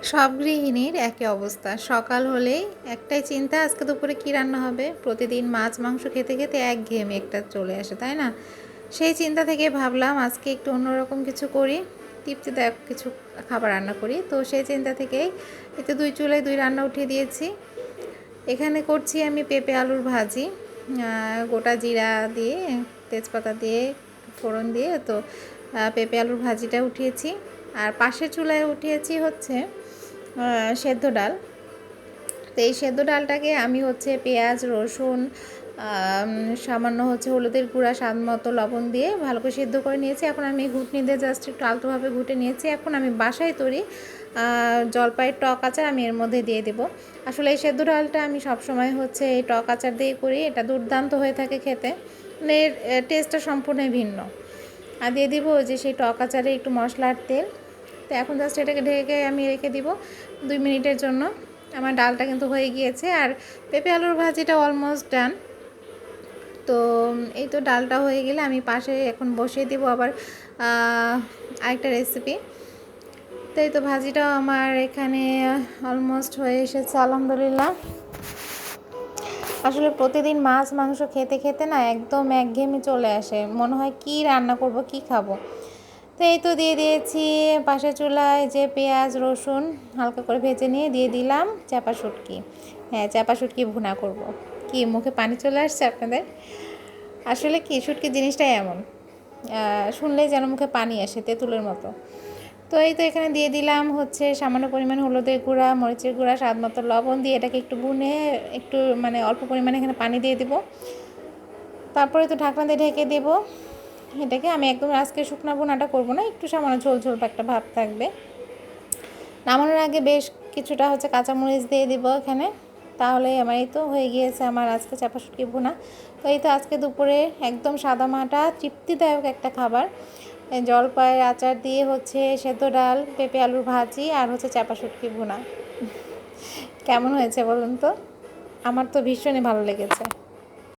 সব গৃহিণীর একই অবস্থা। সকাল হলেই একটাই চিন্তা, আজকে দুপুরে কী রান্না হবে। প্রতিদিন মাছ মাংস খেতে খেতে একঘেয়েমি একটা চলে আসে, তাই না? সেই চিন্তা থেকে ভাবলাম আজকে একটু অন্যরকম কিছু করি, তৃপ্তিদায়ক কিছু খাবার রান্না করি। তো সেই চিন্তা থেকেই একটু দুই চুলায় দুই রান্না উঠিয়ে দিয়েছি। এখানে করছি আমি পেঁপে আলুর ভাজি, গোটা জিরা দিয়ে তেজপাতা দিয়ে ফোড়ন দিয়ে তো পেঁপে আলুর ভাজিটা উঠিয়েছি। আর পাশের চুলায় উঠিয়েছি হচ্ছে সেদ্ধ ডাল। তো এই সেদ্ধ ডালটাকে আমি হচ্ছে পেঁয়াজ রসুন সামান্য হচ্ছে হলুদের গুঁড়া স্বাদ মতো লবণ দিয়ে ভালো করে সেদ্ধ করে নিয়েছি। এখন আমি ঘুটনি দিয়ে জাস্ট একটু আলতোভাবে ঘুটে নিয়েছি। এখন আমি বাসায় তৈরি জলপাইয়ের টক আচার আমি এর মধ্যে দিয়ে দেবো। আসলে এই সেদ্ধ ডালটা আমি সবসময় হচ্ছে এই টক আচার দিয়ে করি, এটা দুর্দান্ত হয়ে থাকে খেতে, মানে এর টেস্টটা সম্পূর্ণই ভিন্ন। আর দিয়ে দিব যে সেই টক আচারে একটু মশলার তেল। তো এখন জাস্ট এটাকে ঢেকে আমি রেখে দিব 2 মিনিটের জন্য। আমার ডালটা কিন্তু হয়ে গিয়েছে আর পেঁপে আলুর ভাজিটা অলমোস্ট ডান। তো এই তো ডালটা হয়ে গেলে আমি পাশে এখন বসিয়ে দিব আবার আরেকটা রেসিপি। তো এই তো ভাজিটাও আমার এখানে অলমোস্ট হয়ে এসেছে আলহামদুলিল্লাহ। আসলে প্রতিদিন মাছ মাংস খেতে খেতে না একদম একঘেয়েমি চলে আসে, মনে হয় কি রান্না করব কি খাবো। তো এই তো দিয়ে দিয়েছি পাশের চুলায় যে পেঁয়াজ রসুন হালকা করে ভেজে নিয়ে দিয়ে দিলাম চাপা শুটকি। হ্যাঁ, চাপা শুটকি ভুনা করব। কি মুখে পানি চলে আসছে আপনাদের? আসলে কি শুটকি জিনিসটাই এমন, শুনলেই যেন মুখে পানি আসে তেঁতুলের মতো। তো এই তো এখানে দিয়ে দিলাম হচ্ছে সামান্য পরিমাণ হলুদের গুঁড়া মরিচের গুঁড়া স্বাদ মতো লবণ দিয়ে এটাকে একটু ভুনে একটু মানে অল্প পরিমাণে এখানে পানি দিয়ে দিব। তারপরে তো ঢাকনা দিয়ে ঢেকে দেবো এটাকে। আমি একদম আজকে শুকনা ভুনাটা করবো না, একটু সামান্য ঝোল ঝোল একটা ভাব থাকবে। নামানোর আগে বেশ কিছুটা হচ্ছে কাঁচামরিচ দিয়ে দিব এখানে। তাহলে আমার এই তো হয়ে গিয়েছে আমার আজকে চাপা শুটকি ভুনা। তো এই তো আজকে দুপুরে একদম সাদামাটা তৃপ্তিদায়ক একটা খাবার, জলপাইয়ের আচার দিয়ে হচ্ছে সেদ্ধ ডাল পেঁপে আলুর ভাজি আর হচ্ছে চাপা শুটকি ভুনা। কেমন হয়েছে বলুন তো? আমার তো ভীষণই ভালো লেগেছে।